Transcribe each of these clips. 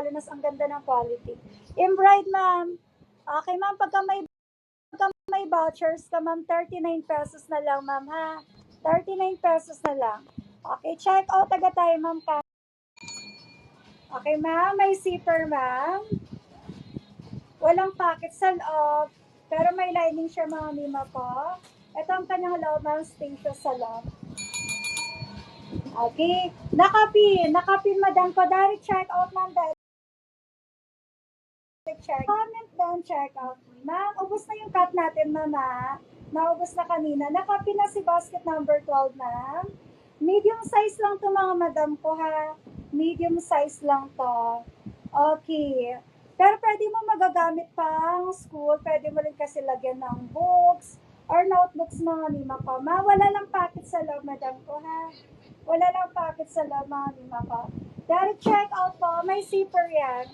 Salinas, ang ganda ng quality. Embroid, ma'am. Okay, ma'am, pagka may vouchers ka, ma'am, 39 pesos na lang, ma'am, ha? 39 pesos na lang. Okay, check out agad tayo, ma'am. Okay, ma'am, may zipper, ma'am. Walang pocket sa loob, pero may lining siya, mga mima ko. Ito ang kanyang loob, ma'am, spacious sa loob. Okay, nakapin, madam ko. Direct check out, ma'am, direct check. Comment down, check out. Ma'am, ubos na yung cut natin, mama. Naubos na kanina. Nakapin na si basket number 12, ma'am. Medium size lang to, mga madam ko, ha. Medium size lang to. Okay. Pero pwede mo magagamit pang school. Pwede mo rin kasi lagyan ng books or notebooks, mga lima ko. Ma, wala lang pocket sa loob, madam ko, ha. Wala lang pocket sa loob, mga lima ko. Direct check out po. May zipper yan.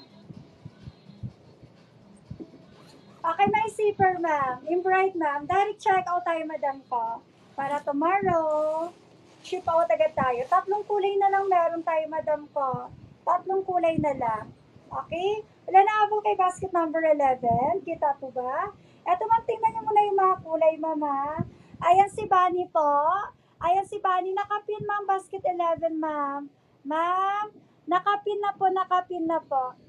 Okay, may zipper, ma'am. Embroid, ma'am. Direct check out tayo, madam ko. Para tomorrow, ship out agad tayo. 3 kulay na lang meron tayo, madam ko. 3 kulay na lang. Okay? Wala na abol kay basket number 11. Kita po ba? Eto, ma'am, tingnan niyo muna yung mga kulay, mama. Ayan si Bunny po. Ayan si Bunny. Nakapin, ma'am, basket 11, ma'am. Ma'am, nakapin na po, nakapin na po.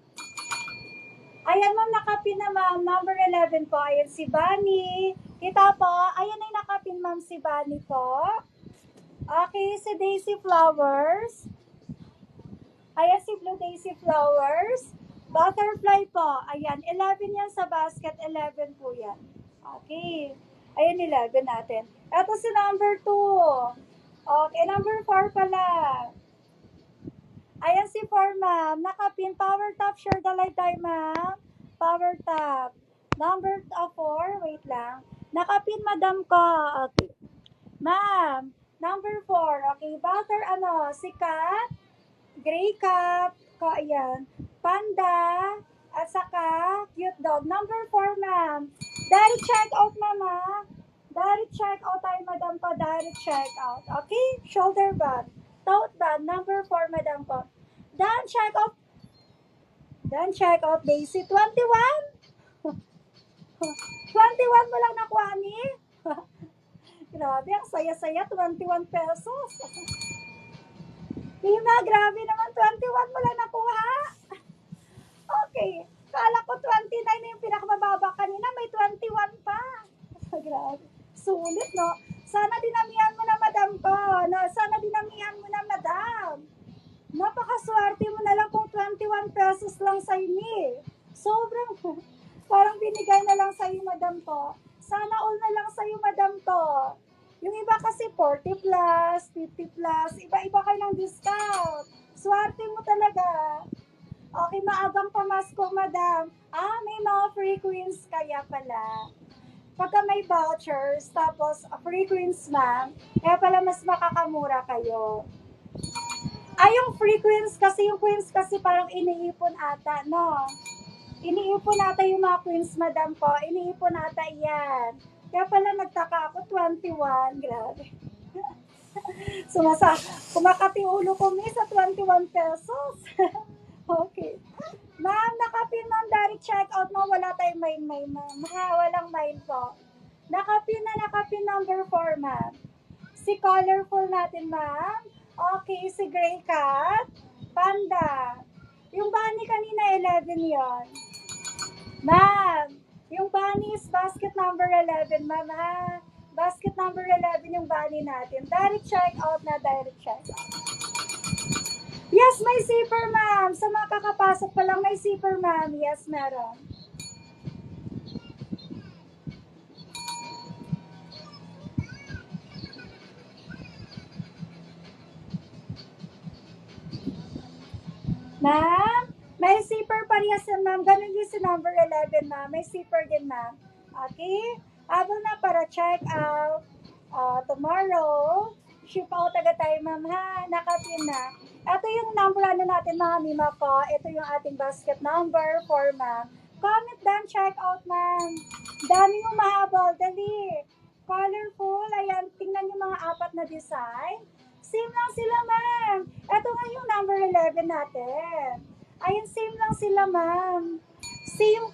Ayan, ma'am, nakapin na, ma'am. Number 11 po. Ayan si Bunny. Kita po. Ayan ay nakapin, ma'am, si Bunny po. Okay, si Daisy Flowers. Ayan si Blue Daisy Flowers. Butterfly po. Ayan, 11 yan sa basket. 11 po yan. Okay. Ayan, 11 natin. Ito si number 2. Okay, number 4 pala. Ayan si 4, ma'am. Nakapin. Power top. Share the light tayo, ma'am. Power top. Number 4. Wait lang. Nakapin, madam ko. Okay. Ma'am. Number 4. Okay. Butter, si cat. Gray cat. Ayan. Panda. At saka, cute dog. Number 4, ma'am. Direct check out, mama. Direct check out tayo, madam ko. Direct check out. Okay? Shoulder bag. Tote bag. Number 4, madam ko. Done, check out. Done, check out, Daisy. 21? 21 mo lang nakuha ni? Grabe, ang saya-saya. 21 pesos. Lima, grabe naman. 21 mo lang nakuha. Okay. Kala ko 29 na yung pinakamababa kanina. May 21 pa. Grabe. Sulit, no? Sana dinamihan mo na, madam ko. No? Sana dinamihan mo na, madam. Napakaswerte mo na lang kung 21 pesos lang sa ini. Sobrang, parang binigay na lang sa iyo, madam to. Sana all na lang sa iyo, madam to. Yung iba kasi 40 plus, 50 plus, iba-iba kayo ng discount. Swerte mo talaga. Okay, maagang pamasko, madam. May mga free queens kaya pala. Pagka may vouchers, tapos free queens, ma'am, kaya pala mas makakamura kayo. Yung free queens kasi, yung queens kasi parang iniipon ata, no? Iniipon ata yung mga queens, madam ko. Iniipon ata yan. Kaya pala nagtaka ako, 21. Grabe. Kumakati ulo ko sa 21 pesos. Okay. Ma'am, nakapin, ma'am. Direct check out mo. Wala tayong mine, ma'am. Walang mine po. Nakapin number 4, ma'am. Si colorful natin, ma'am. Okay, si gray cat. Panda. Yung bunny kanina, 11 yon. Ma'am, yung bunny is basket number 11, ma'am, ha? Basket number 11 yung bunny natin. Direct check out na, direct check out. Yes, may zipper, ma'am. Sa mga kakapasok pa lang, may zipper, ma'am. Yes, meron. Ma'am, may zipper parehas yan, ma'am. Ganun din si number 11, ma'am. May zipper din, ma'am. Okay? Habang na para check out tomorrow, ship out agad tayo, ma'am, ha? Nakapin na. Ito yung number natin, mga mima ko. Ito yung ating basket number 4, ma'am. Comment down, check out, ma'am. Daming umahabol. Dali. Colorful. Ayan, tingnan yung mga 4 na design. Same lang sila, ma'am. Ito nga yung number 11 natin. Ayun, same lang sila, ma'am. Same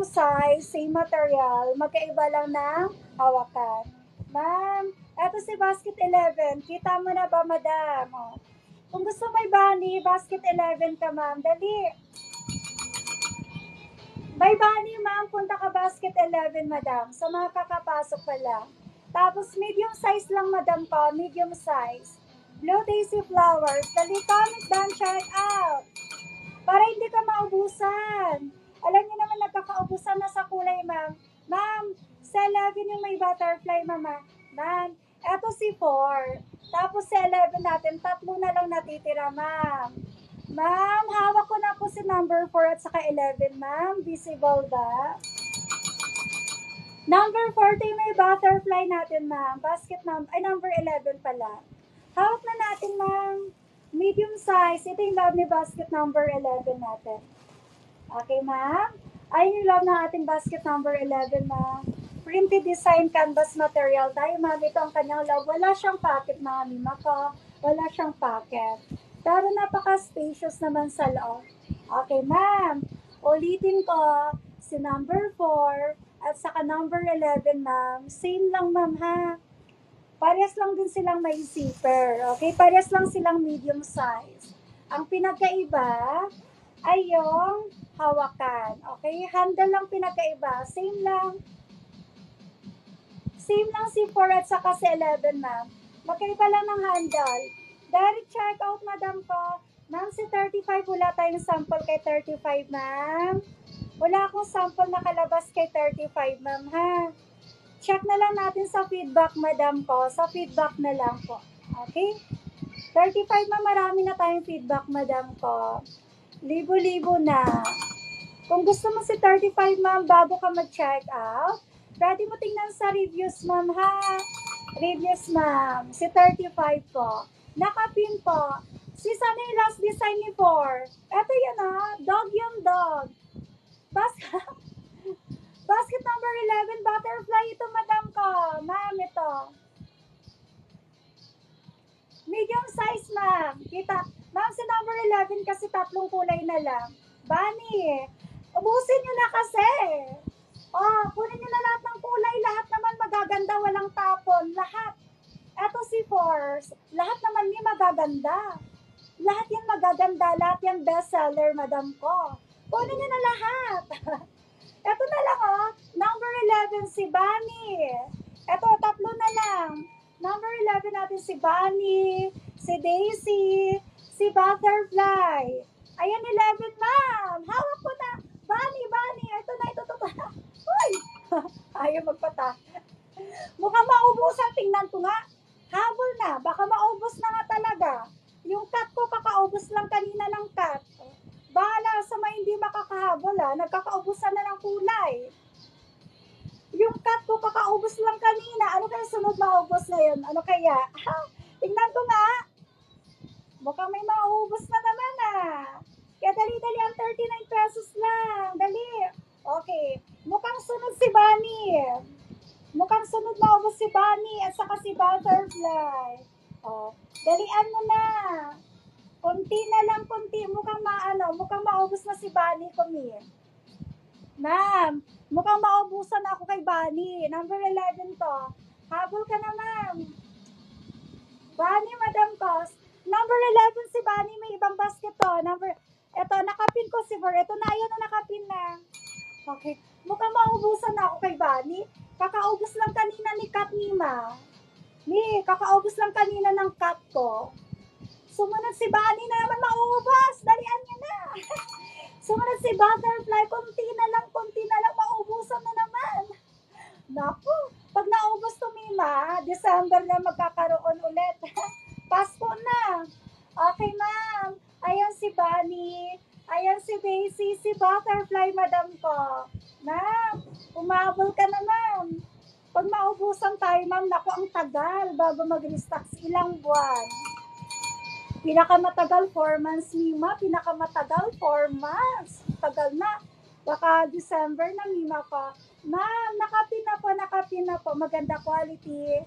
size, same material, magkaiba lang ng hawakan. Ma'am, eto si basket 11. Kita mo na ba, madam? O, kung gusto may bunny, basket 11 ka, ma'am. Dali. May bunny, ma'am. Punta ka basket 11, madam. Sa mga kakapasok pa lang. Tapos, medium size lang, madam ko. Medium size. Blue daisy flowers. Dali, comment down, check out. Para hindi ka maubusan. Alam niyo naman, nagkakaubusan na sa kulay, ma'am. Ma'am, sa 11 yung may butterfly, mama. Ma'am, eto si 4. Tapos sa 11 natin, 3 na lang natitira, ma'am. Ma'am, hawak ko na po si number 4 at saka 11, ma'am. Visible ba? Number 40 may butterfly natin, ma'am. Number 11 pala. Hawak na natin, ma'am. Medium size. Ito yung love ni basket number 11 natin. Okay, ma'am? Ayun yung love ng ating basket number 11, ma'am. Printed design canvas material tayo, ma'am. Ito ang kanyang love. Wala siyang pocket, ma'am. Mako. Wala siyang pocket. Pero napaka-spacious naman sa loob. Okay, ma'am. Ulitin ko. Si number 4 at saka number 11, ma'am. Same lang, ma'am, ha? Parehas lang din silang may zipper. Okay? Parehas lang silang medium size. Ang pinagkaiba ay yung hawakan. Okay? Handle lang pinagkaiba. Same lang. Same lang si 4 at saka si 11, ma'am. Magkaiba lang ng handle. Direct check out, madam ko. Ma'am, si 35, wala tayong sample kay 35, ma'am. Wala akong sample na kalabas kay 35, ma'am, ha? Check na lang natin sa feedback, madam ko. Sa feedback na lang po. Okay? 35, ma'am, marami na tayong feedback, madam ko. Libo-libo na. Kung gusto mo si 35, ma'am, bago ka mag-check out, pwede mo tingnan sa reviews, ma'am, ha? Reviews, ma'am. Si 35 po. Nakapin po. Si sana yung last design ni 4. Eto yan, ha? Dog yung dog. Basket number 11, butterfly ito, madam ko. Ma'am, ito. Medium size, ma'am. Kita. Ma'am, si number 11 kasi 3 kulay na lang. Bunny, ubusin nyo na kasi. Oh, kunin nyo na lahat ng kulay. Lahat naman magaganda, walang tapon. Lahat. Eto si Force. Lahat naman may magaganda. Lahat yan magaganda. Lahat yan bestseller, madam ko. Kunin nyo na lahat. Eto na lang, oh. Number 11, si Bunny. Eto, 3 na lang. Number 11 natin si Bunny, si Daisy, si Butterfly. Ayan, 11, ma'am. Hawak ko na. Bunny. Ito na, ito. Uy! Ayaw magpata. Mukhang maubusan. Tingnan ko nga. Habol na. Baka maubos na nga talaga. Yung cut ko, kakaubos lang kanina ng cut. Bahala sa may hindi makakahabol, ha. Nagkakaubusan na ng kulay. Yung cut ko, kakaubos lang kanina. Ano kaya sunod maubos ngayon? Ano kaya? Tingnan ko nga. Mukhang may maubos na naman, Kaya dali-dali ang 39 pesos lang. Dali. Okay. Mukhang sunod si Bunny. Mukhang sunod maubos si Bunny at saka si Butterfly. Oh, dalian mo na. Kunti na lang, kunti. Mukhang maubos na si Bunny kami. Ma'am, mukhang maubusan ako kay Bunny. Number 11 to. Habol ka na, ma'am. Bunny, madam ko. Number 11 si Bunny, may ibang basket to. Eto, nakapin ko si Ver. Eto na, ayan na, nakapin na. Okay. Mukhang maubusan na ako kay Bunny. Kakaubos lang kanina ni Kat Nima. Kakaubos lang kanina ng cut ko. Sumunod si Bunny na naman maubos. Dalian niya na. Sumunod si Butterfly. Kunti na lang. Maubusan na naman. Naku, pag naubos to, Mima, December na magkakaroon ulit. Pasko na. Okay, ma'am. Ayan si Bunny. Ayan si Daisy. Si Butterfly, madam ko. Ma'am, umabol ka na, ma'am. Pag maubusan tayo, ma'am, naku, ang tagal bago mag-restock. Ilang buwan. Pinakamatagal 4 months, Mima. Pinakamatagal 4 months. Tagal na. Baka December na, Mima pa. Ma'am, nakapin na po. Maganda quality.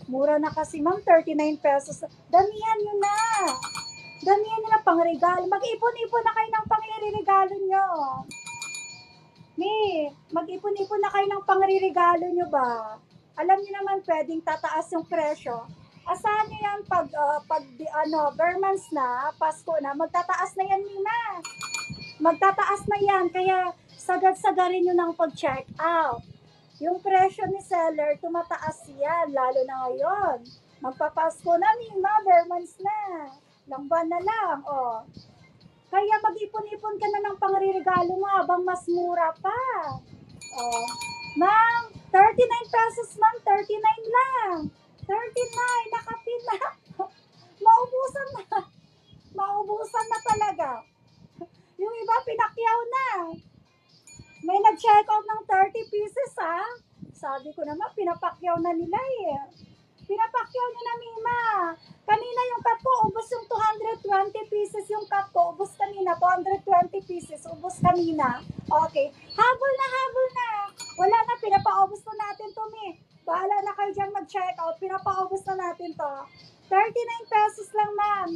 Mura na kasi, ma'am. 39 pesos. Damihan nyo na. Damihan nyo na pangregalo. Mag-ipon-ipon na kayo ng pangregalo nyo. Mag-ipon-ipon na kayo ng pangregalo nyo ba? Alam niyo naman pwedeng tataas yung presyo. Asahan niyo yan Bermans na, Pasko na, magtataas na yan, Nina. Magtataas na yan, kaya sagad-sagarin nyo ng pag-check out. Yung presyo ni seller, tumataas yan, lalo na ngayon. Magpapasko na, Nina, Bermans na. Langban na lang, oh. Kaya mag-ipon-ipon ka na ng pangregalo mo habang mas mura pa. Oh. Ma'am, 39 pesos, ma'am, 39 lang. 39, nakapin na. Maubusan na. Maubusan na talaga. Yung iba, pinakyaw na. May nag-check out ng 30 pieces, ha? Sabi ko naman, pinapakyaw na nila eh. Pinapakyaw niya na, Mima. Kanina yung cup ko, ubos yung 220 pieces yung cup ko. Ubos kanina, 220 pieces. Ubos kanina. Okay. Habol na. Wala na, pinapaubos na natin to, Mi. Bahala na kayo dyan mag-check out. Pinapaubos na natin to. 39 pesos lang, ma'am.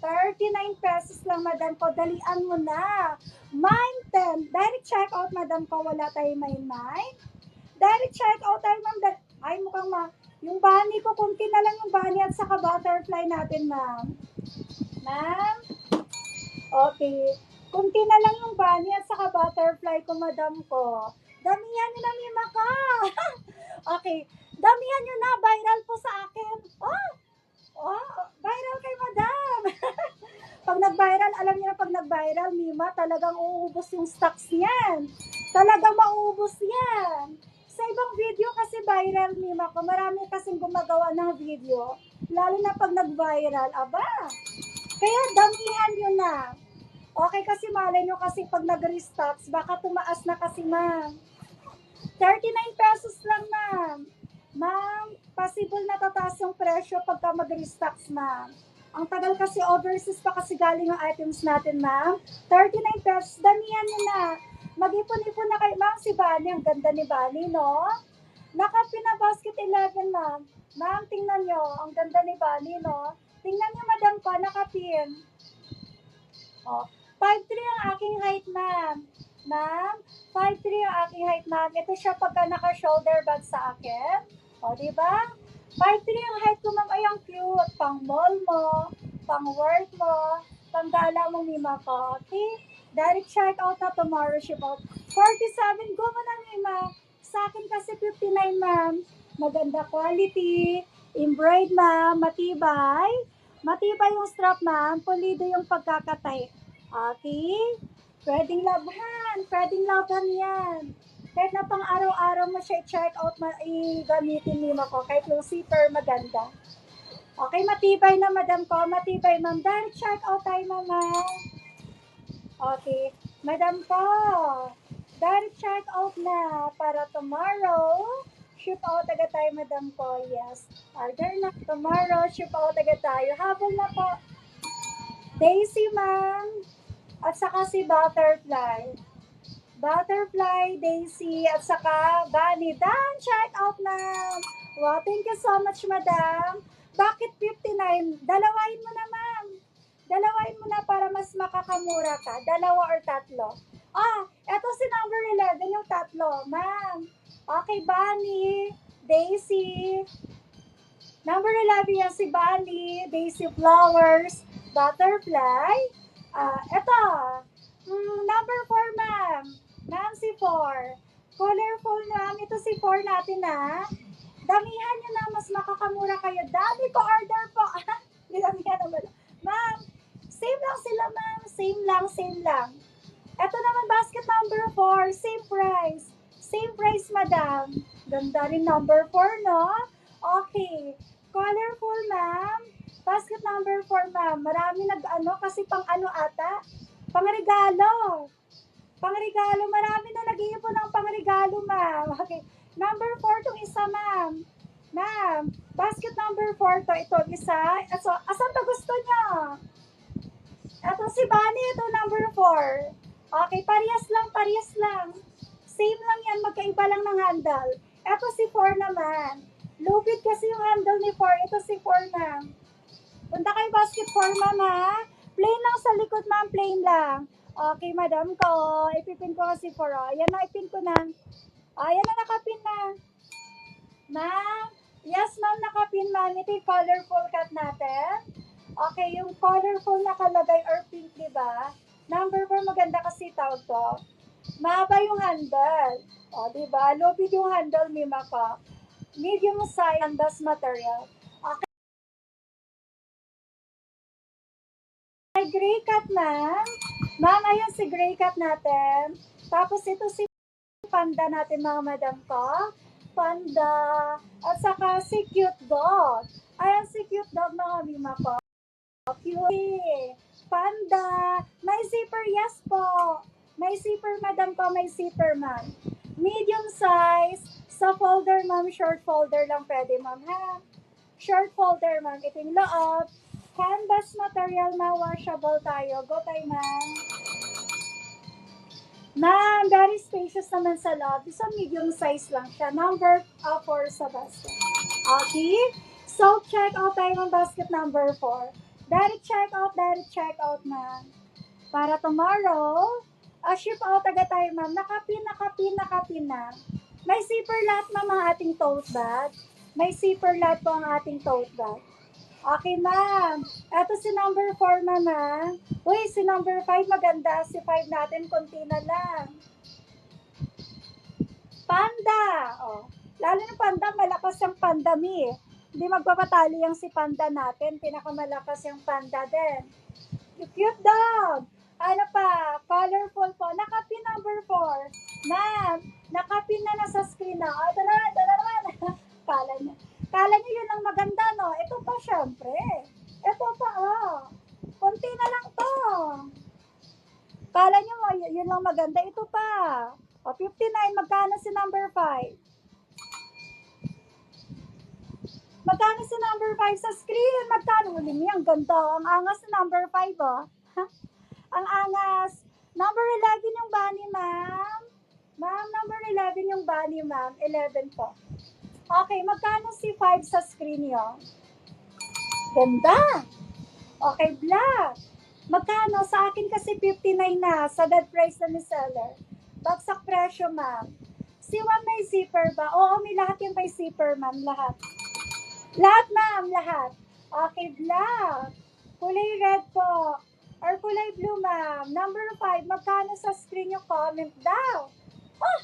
39 pesos lang, madam ko. Dalian mo na. Mine 10. Direct check out, madam ko. Wala tayo mine. Direct check out tayo, ma'am. Ay, mukhang yung bunny ko, kunti na lang yung bunny at saka butterfly natin, ma'am. Ma'am? Okay. Kunti na lang yung bunny at saka butterfly ko, madam ko. Damihan nyo na, Mima ka. Okay. Damihan nyo na. Viral po sa akin. Viral kay madam. Pag nag-viral, alam niyo na pag nag-viral, Mima, talagang uubos yung stocks niyan. Talagang mauubos yan. Sa ibang video kasi viral, Mima ko, marami kasing gumagawa ng video, lalo na pag nag-viral, aba. Kaya damihan nyo na. Okay, kasi malay nyo kasi pag nag-restocks, baka tumaas na kasi, ma'am. 39 pesos lang, ma'am. Ma'am, possible na tataas yung presyo pagka mag-restocks, ma'am. Ang tagal kasi overseas pa kasi galing ang items natin, ma'am. 39 pesos, damihan nyo na. Mag-ipon-ipon na kayo. Ma'am, si Bunny, ang ganda ni Bunny, no? Nakapin na basket 11, ma'am. Ma'am, tingnan nyo. Ang ganda ni Bunny, no? Tingnan nyo, madam pa, nakapin. 5'3 ang aking height, ma'am. Ma'am, 5'3 ang aking height, ma'am. Ito siya pagka naka-shoulder bag sa akin. Diba? 5'3 ang height ko, ma'am. Ay, ang cute. Pang mall mo, pang work mo, pang gala mo, Mima ko. Okay? Direct check out na tomorrow, ship out. 47, go mo na, Mima. Sa akin kasi 59, ma'am. Maganda quality. Embroidered, ma'am. Matibay. Matibay yung strap, ma'am. Pulido yung pagkakatay. Okay? Pwedeng labhan yan. Kahit na pang araw-araw mo siya i-check out, i-gamitin, Mima ko. Kahit yung zipper, maganda. Okay, matibay na, madam ko. Matibay, ma'am. Direct check out tayo, mama. Okay. Madam ko, direct check out na para tomorrow. Ship out agad tayo, madam ko. Yes. Order na. Tomorrow, ship out agad tayo. Habol na po. Daisy, ma'am. At saka si Butterfly. Butterfly, Daisy, at saka Bunny. Done! Check out na! Wow, thank you so much, madam. Bakit 59? Dalawain mo na, ma'am. Dalawain mo na para mas makakamura ka. Dalawa or tatlo. Eto si number 11, yung tatlo, ma'am. Okay, Bunny, Daisy. Number 11 yan si Bunny, Daisy Flowers, Butterfly. Eto, number 4, ma'am. Ma'am, si 4. Colorful, ma'am. Ito si 4 natin, ha. Damihan nyo na, mas makakamura kayo. Dami ko order po. Damihan naman. Ma'am, same lang sila, ma'am. Same lang. Ito naman, basket number 4. Same price. Same price, madam. Ganda rin number 4, no? Okay. Colorful, ma'am. Basket number 4, ma'am. Marami kasi pang ata. Pangregalo. Marami na nag-iipon ng pangregalo, ma'am. Okay. Number 4 tong isa, ma'am. Ma'am, basket number 4 to. Ito, isa. Asan to gusto niya? Ito si Bunny, ito number 4. Okay, parehas lang. Same lang yan, magkaiba lang ng handle. Ito si 4 naman. Lupit kasi yung handle ni 4. Ito si 4, ma'am. Punta kayo basket 4, ma'am, ha? Plain lang sa likod, ma'am. Plain lang. Okay, madam ko. Ipipin ko kasi for ayan na, ipin ko na. Ayan na, nakapin na. Ma'am? Yes, ma'am, nakapin, ma'am. Ito yung colorful cut natin. Okay, yung colorful nakalagay or pink, di ba? Number 4, maganda kasi tawag to. Mahaba yung handle. O, di ba? Lupit yung handle, mima ko. Medium size, canvas material. Okay, gray cut, ma'am. Ma'am, ayun si gray cut natin. Tapos ito si panda natin, mga madam ko. Panda. At saka si cute dog. Ayan si cute dog, mga mima ko. Cute. Panda. May zipper, yes po. May zipper, madam ko. May zipper, ma'am. Medium size. Sa folder, ma'am. Short folder lang pwede, ma'am, ha? Short folder, ma'am. Ito yung loob. Canvas material, ma'am. Washable tayo. Go tayo, ma'am. Ma'am, very spacious naman sa loob. Isa medium size lang siya. Number 4 sa basket. Okay? So, check out tayo ng basket number 4. Direct check out, ma'am. Para tomorrow, ship out agad tayo, ma'am. Nakapin na. May zipper lahat, ma'am, ang ating tote bag. May zipper lahat po ang ating tote bag. Okay, ma'am. Ito si number 4, ma'am. Uy, si number 5 maganda. Si 5 natin, konti na lang. Panda. Oh. Lalo na panda, malakas yung panda mi. Hindi magpapatali yung si panda natin. Pinakamalakas yung panda din. Cute dog. Ano pa? Colorful po. Nakapin number 4. Ma'am, nakapin na nasa screen na. Oh, ito naman. Kala niyo yun ang maganda, no? Ito pa, syempre. Ito pa, oh. Konti na lang to. Kala niyo yun lang maganda. Ito pa. O, 59. Magkano si number 5? Magkano si number 5 sa screen? Magkano? Huli ang ganda. Ang angas ni number 5, oh. Ang angas. Number 11 yung bunny, ma'am. Ma'am, number 11 yung bunny, ma'am. 11 po. Okay, magkano si 5 sa screen yun? Ganda. Okay, black. Magkano? Sa akin kasi 59 na. Sa dead price na ni seller. Bagsak presyo, ma'am. Si 1 may zipper ba? Oo, may lahat yung may zipper, ma'am. Lahat. Lahat, ma'am. Lahat. Okay, black. Kulay red po. Or kulay blue, ma'am. Number 5, magkano sa screen yung comment daw? Oh,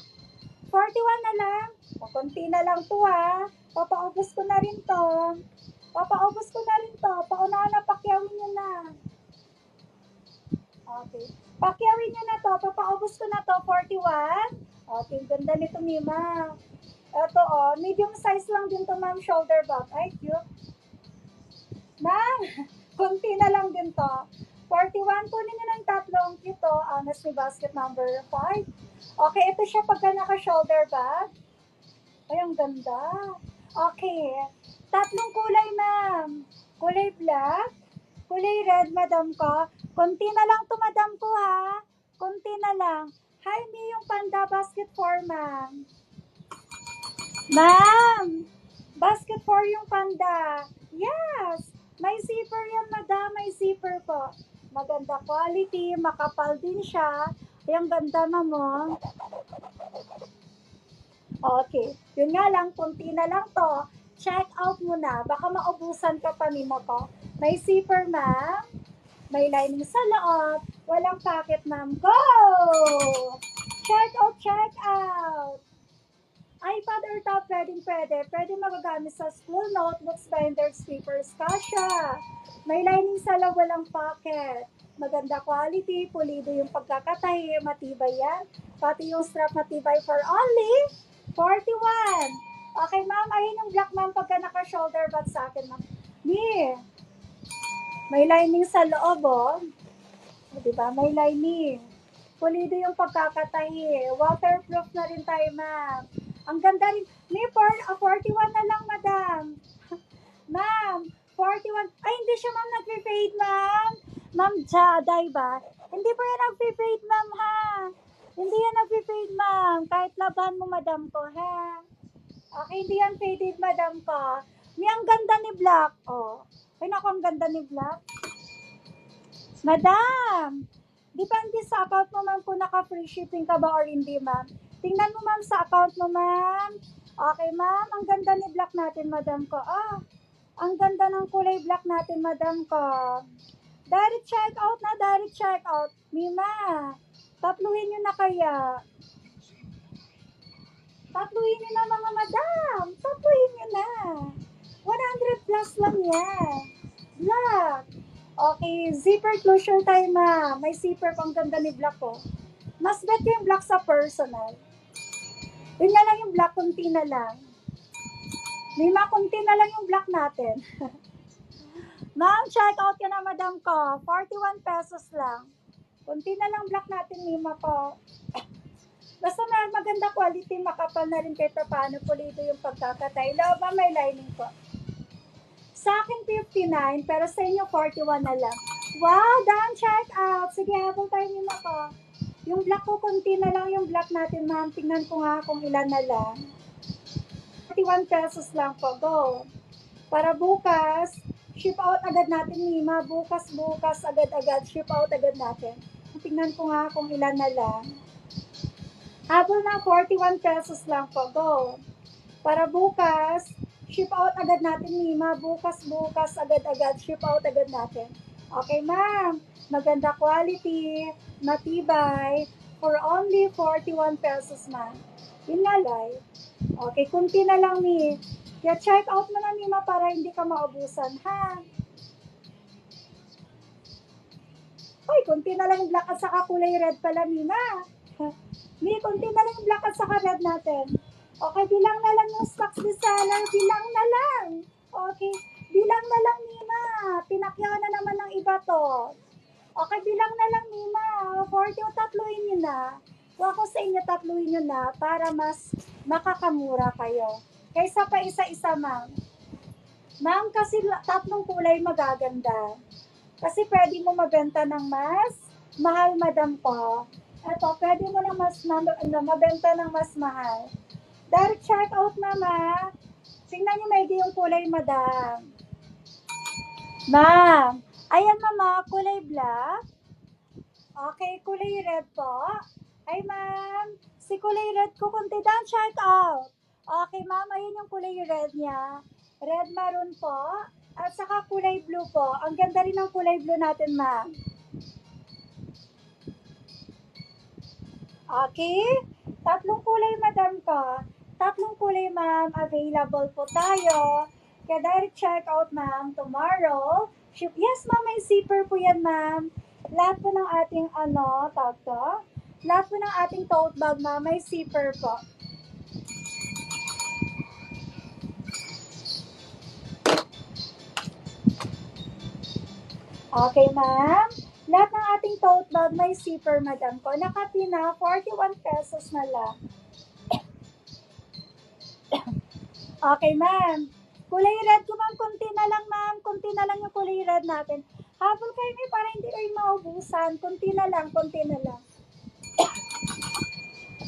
41 na lang. Pakunti na lang to, ha. Papaubos ko na rin to. Paunahan na, pakyawin nyo na. Okay. Pakyawin nyo na to. Papaubos ko na to. 41. Okay, ganda nito, Mima. Ito, oh. Medium size lang din to, ma'am. Shoulder bag. Ay, cute. Ma'am, kunti na lang din to. 41. Kunin nyo ng tatlong cute to. Honestly, basket number 5. Okay, ito siya pagka naka-shoulder bag. Ay, ang ganda. Okay. Tatlong kulay, ma'am. Kulay black. Kulay red, madam ko. Konti na lang to, madam ko, ha. Konti na lang. Hi, me yung panda basket 4, ma'am. Ma'am, basket 4 yung panda. Yes. May zipper yan, madam. May zipper po. Maganda quality. Makapal din siya. Ay, ang ganda, ma'am, oh. Okay. Yun nga lang, kunti na lang to. Check out mo na. Baka maubusan ka pa, Mimo ko. May zipper, ma'am. May lining sa loob. Walang pocket, ma'am. Go! Check out. iPad or tab, pwede. Pwede magagamit sa school, notebooks, binders, papers, kasha. May lining sa loob, walang pocket. Maganda quality, pulido yung pagkakatahi, matibay yan. Pati yung strap matibay for only 41. Okay, ma'am, ayun yung black, ma'am, pagka naka-shoulder bag sa akin, ma'am. May lining sa loob, oh. Diba? May lining. Pulido yung pagkakatahi. Waterproof na rin tayo, ma'am. Ang ganda rin. 41 na lang, madam. Ma'am, 41. Ay, hindi siya, ma'am, nag-fade, ma'am. Ma'am, Jaday ba? Hindi po yan nag-fade, ma'am, ha? Hindi yan nag-fade, ma'am. Kahit laban mo, madam ko, ha? Okay, hindi yan faded, madam ko. May ang ganda ni Black. Oh. Ay, naku, ang ganda ni Black. Madam, depende sa account mo, ma'am, kung naka-free shipping ka ba or hindi, ma'am. Tingnan mo, ma'am, sa account mo, ma'am. Okay, ma'am. Ang ganda ni black natin, madam ko. Ang ganda ng kulay black natin, madam ko. Direct check out na, direct check out. Mima, tatluhin nyo na kaya. Tatluhin nyo na, mga madam. Tatluhin nyo na. 100 plus lang yan. Black. Okay, zipper closure time, ma. May zipper pang ganda ni black ko. Mas bet ko yung black sa personal. Yun na lang yung black, kunti na lang. Mima, kunti na lang yung black natin. Ma'am, check out ka na, madam ko. 41 pesos lang. Kunti na lang black natin, Mima ko. Basta may maganda quality, makapal na rin kahit paano pulido yung pagkakatay. Loob ba may lining ko? Sa akin 59, pero sa inyo 41 na lang. Wow, done, check out. Sige, habang tayo, Mima ko. Yung black ko, kunti na lang yung black natin, ma'am. Tingnan ko nga kung ilan na lang. 41 pesos lang po. Go. Para bukas, ship out agad natin, Mima. Bukas, agad-agad. Ship out agad natin. Tingnan ko nga kung ilan na lang. Habol na 41 pesos lang po. Go. Para bukas, ship out agad natin, Mima. Bukas, agad-agad. Ship out agad natin. Okay, ma'am. Maganda quality, matibay, for only 41 pesos, ma'am. Yun nga, Lai. Okay, kunti na lang, Mi. Kaya check out mo na, Mima, para hindi ka maubusan, ha? Hoy, kunti na lang yung black at saka kulay red pala, Mima. Mi, kunti na lang yung black at saka red natin. Okay, bilang na lang yung stocks ni seller. Bilang na lang. Okay, bilang na lang, Mima. Pinakyaw na naman ng iba to. Okay, bilang na lang, Mima. 40 o tatluhin nyo na. Kung ako sa inyo, tatluhin nyo na para mas makakamura kayo. Kaysa pa isa-isa, ma'am. Ma'am, kasi tatlong kulay magaganda. Kasi pwede mo mabenta ng mas mahal, madam ko. Ito, pwede mo na mabenta ng mas mahal. Direct check out, mama. Tingnan nyo maigi yung kulay, madam. Ma'am, ayan, mama, kulay black. Okay, kulay red po. Ay, ma'am, si kulay red ko, kunti dan check out. Okay, ma'am, ayun yung kulay red niya. Red maroon po. At saka kulay blue po. Ang ganda rin ng kulay blue natin, ma'am. Okay? Tatlong kulay, madam ko. Tatlong kulay, ma'am. Available po tayo. Kaya direct check out, ma'am, tomorrow. Yes, ma'am, may zipper po yan, ma'am. Lahat po ng ating, tawag to? Lahat po ng ating tote bag, ma'am, may zipper po. Okay, ma'am. Lahat ng ating tote bag may zipper, madam ko. Nakapina, 41 pesos na lang. Okay, ma'am. Kulay red ko, ma'am. Kunti na lang, ma'am. Kunti na lang yung kulay red natin. Habol kayo, may para hindi kayo maubusan. Kunti na lang, kunti na lang.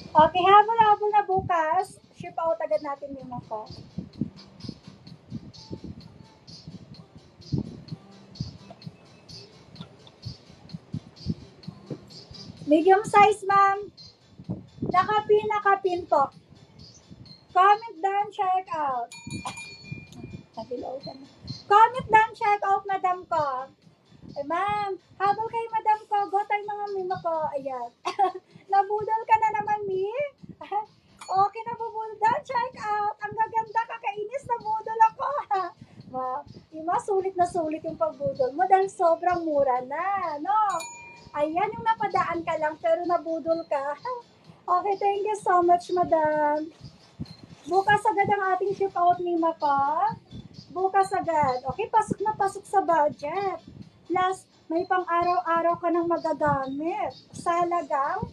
Okay, habol na bukas. Ship out agad natin yung ako. Medium size, ma'am. Nakapin po. Comment down, check out. Comment down, check out, madam ko. Ay, ma'am, habol kayo, madam ko. Go tayo, mga mimo ko. Ayan. Nabudol ka na naman, Mi. Okay, nabubudol. Check out. Ang gaganda, kakainis. Nabudol ako. Wow. Ima, sulit na sulit yung pagbudol mo dahil sobrang mura na, no? Ayan, yung napadaan ka lang pero nabudol ka. Okay, thank you so much, madam. Bukas agad ang ating ship out, Mima ko. Bukas agad. Okay, pasok na pasok sa budget. Plus, may pang araw-araw ka nang magagamit. Sa halagang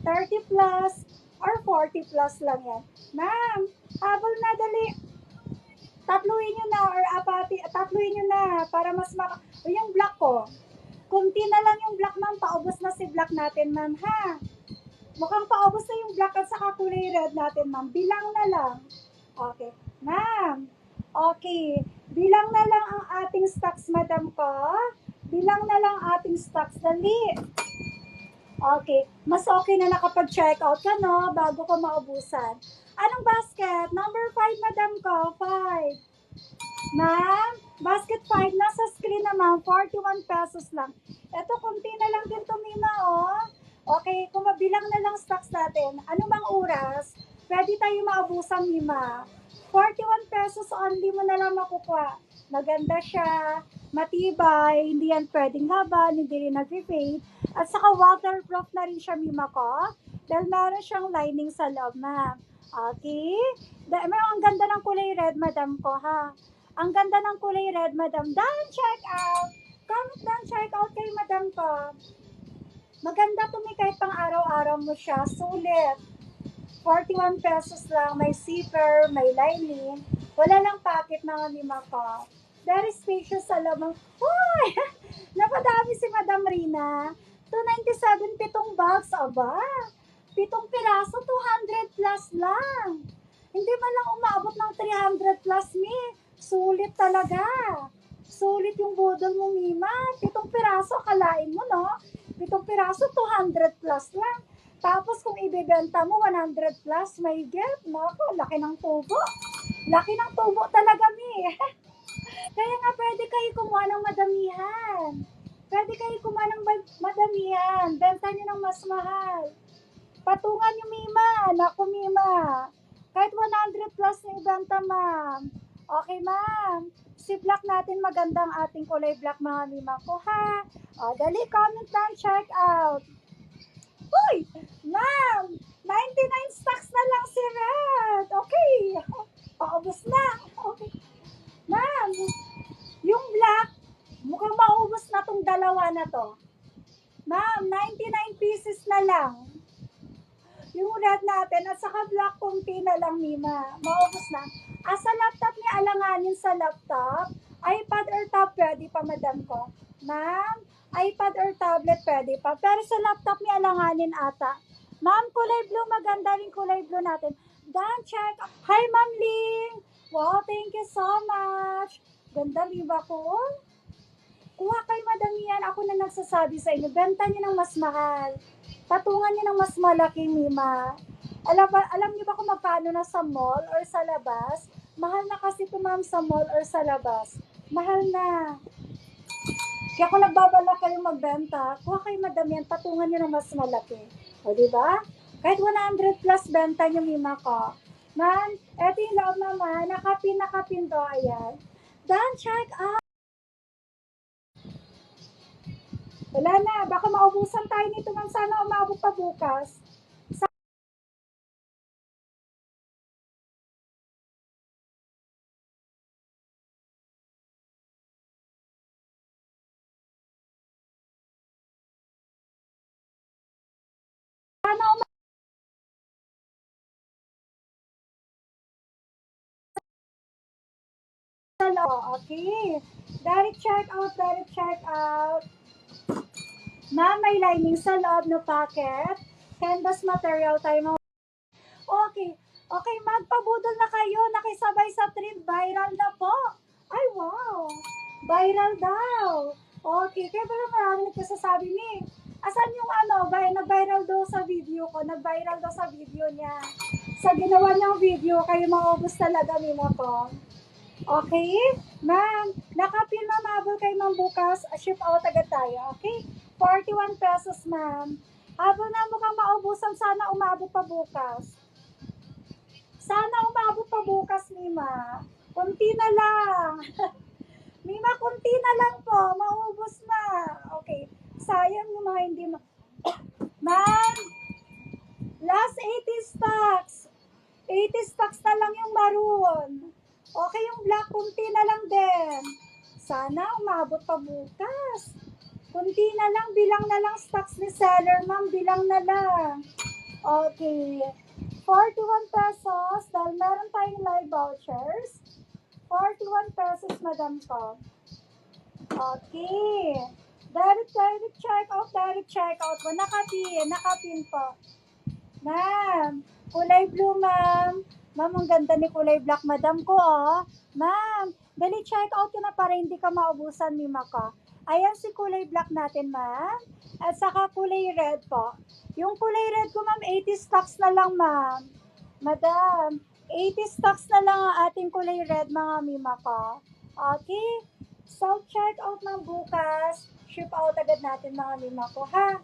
30 plus or 40 plus lang yan. Ma'am, habol na dali. Tatluhin nyo na or tatluhin nyo na para mas yung black ko. Kunti na lang yung black, ma'am. Paubos na si black natin, ma'am, ha? Mukhang paubos na yung black at saka kulay red natin, ma'am. Bilang na lang. Okay. Ma'am. Okay. Bilang na lang ang ating stocks, madam ko. Bilang na lang ating stocks. Dali. Okay. Mas okay na nakapag-check out ka, no? Bago ka maubusan. Anong basket? Number 5, madam ko. 5. Ma'am, basket 5, nasa screen na ma'am, 41 pesos lang. Ito, kunti na lang din to, Mima, oh. Okay, kung mabilang na lang stocks natin, ano bang oras? Pwede tayo maabusan, Mima. 41 pesos only mo na lang makukuha. Maganda siya, matibay, hindi yan pwedeng laban, hindi rin nag-fade. At saka waterproof na rin siya, Mima ko. Dahil meron siyang lining sa loob, ma'am. Okay? May ang ganda ng kulay red, madam ko, ha? Ang ganda ng kulay red, madam. Down, check out. Comment down, check out kay madam ko. Maganda to, may kahit pang araw-araw mo siya. Sulit. 41 pesos lang. May zipper, may lining. Wala lang packet na lima ko. Very spacious sa lamang. Uy! Napadami si Madam Rina. 297 pitong box. Aba, pitong piraso, 200 plus lang. Hindi man lang umabot ng 300 plus, mi. Sulit talaga. Sulit yung budol mo, Mima. Pitong piraso, kalain mo, no? Pitong piraso, 200 plus lang. Tapos kung ibebenta mo 100 plus, may get. Nako, laki ng tubo. Laki ng tubo talaga, mi. Kaya nga pwede kayo kumuha ng madamihan. Pwede kayo kumuha ng madamihan. Benta nyo ng mas mahal. Patungan nyo, Mima. Naku, Mima. Kahit 100 plus na ibenta, ma'am. Okay, ma'am. Si black natin magandang ating kulay black, mga Mima ko, ha? O, dali, comment lang, check out. Uy! Ma'am! 99 stocks na lang si Red. Okay. Paubos na. Okay. Ma'am, yung black, mukhang maubos na tong dalawa na to. Ma'am, 99 pieces na lang. Yung red natin at saka black kunti na lang, Mima. Maubos na. Sa laptop niya, alanganin sa laptop. iPad or tab, pwede pa, madam ko. Ma'am, iPad or tablet, pwede pa. Pero sa laptop niya, alanganin ata. Ma'am, kulay blue, maganda rin kulay blue natin. Dan, check. Hi, Ma'am Ling. Wow, thank you so much. Ganda, Viva ko. Kuha kay madam yan. Ako na nagsasabi sa inyo. Benta niyo ng mas mahal. Patungan niyo ng mas malaki, Mima. Alam niyo ba kung magkano na sa mall or sa labas? Mahal na kasi ito, ma'am, sa mall or sa labas. Mahal na. Kaya kung nagbabala kayong magbenta, kuha kayo madam yan, patungan niyo ng mas malaki. O, di ba? Kahit 100 plus benta niyo, Mima ko. Man, eto yung loob naman, nakapin to, ayan. Dan, check out. Wala na, baka maubusan tayo nito, ma'am. Sana umabot pa bukas. Sana umabot. Okay. Direct check out, direct check out. Ma'am, may lining sa loob ng packet. Canvas material tayo. Okay. Okay, magpabudol na kayo. Nakisabay sa trend. Viral na po. Ay, wow. Viral daw. Okay. Kaya pala marami nagkasasabi ni. Asan yung nag-viral daw sa video ko. Nag-viral daw sa video niya. Sa ginawa niyang video, kayo maubos talaga nila ko. Okay? Ma'am, nakapin mamabol kay ma'am bukas. Ship out agad tayo. Okay? 41 pesos, ma'am. Habol na mukhang maubusan. Sana umabot pa bukas. Sana umabot pa bukas, Mima. Kunti na lang. Mima, kunti na lang po. Maubos na. Okay. Sayang yung mga hindi Ma'am, last 80 stocks. 80 stocks na lang yung maroon. Okay, yung black, kunti na lang din. Sana umabot pa bukas. Kunti na lang, bilang na lang stocks ni seller, ma'am. Bilang na lang. Okay. 41 pesos dahil meron tayong live vouchers. 41 pesos, madam ko. Okay. Direct check out po. Nakapin po. Ma'am, kulay blue, ma'am. Ma'am, ang ganda ni kulay black, madam ko, oh. Ma'am, dali check out ka na para hindi ka maubusan, Mima ka. Ayan si kulay black natin, ma'am. At saka kulay red po. Yung kulay red ko, ma'am, 80 stocks na lang, ma'am. Madam, 80 stocks na lang ang ating kulay red, mga mima ko. Okay? So, check out ng bukas. Ship out agad natin, mga mima ko, ha?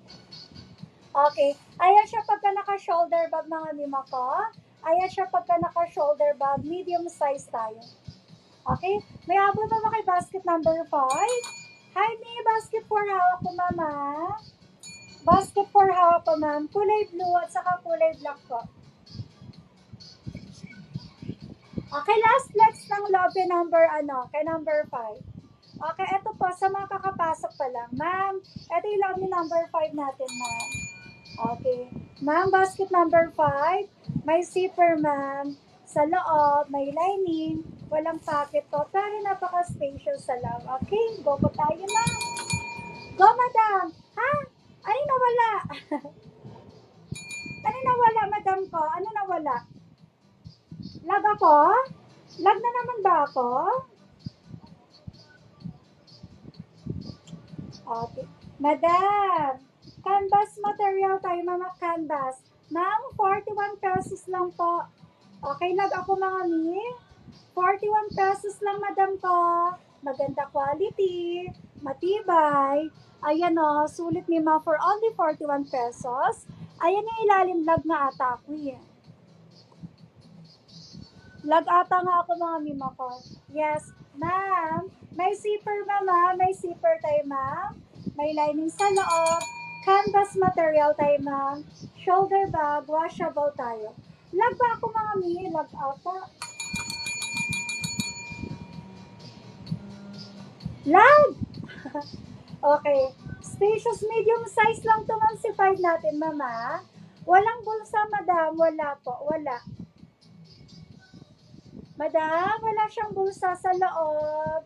Okay. Ayan siya pagka naka-shoulder bag, mga mima ko. Ayan siya pagka naka-shoulder bag. Medium size tayo. Okay? May abot pa ba kay basket number 5? Hi, may basket 4 hawak ko, mama. Basket 4 hawak ko, ma'am. Kulay blue at saka kulay black po. Okay, last flex ng lobby number, kay number 5. Okay, eto po, sa mga kakapasok pa lang. Ma'am, eto yung lobby number 5 natin, ma'am. Okay. Ma'am, basket number 5. May zipper, ma'am. Sa loob, may lining. Walang pocket po. Pero napaka-spacious sa loob. Okay, go po tayo, ma'am. Go, madam. Ha? Ano nawala? Ano nawala, madam ko? Ano nawala? Lag ako? Lag na naman ba ako? Okay. Madam, canvas material tayo, mga canvas. Ma'am, 41 pesos lang po. Okay, lag ako, mga mi. 41 pesos lang, madam ko. Maganda quality, matibay. Ayan o, sulit ni ma for only 41 pesos. Ayan yung ilalim lag na ata ako eh. Lag ata nga ako, mga mima ko. Yes, ma'am. May zipper, mama. May zipper tayo, ma'am. May lining sa loob. Canvas material tayo, ma'am. Shoulder bag, washable tayo. Lag ba ako, mga mi? Lag ata. Lag! Okay. Spacious medium size lang to, ma'am, si 5 natin, mama. Walang bulsa, madam. Wala po. Wala. Madam, wala siyang bulsa sa loob.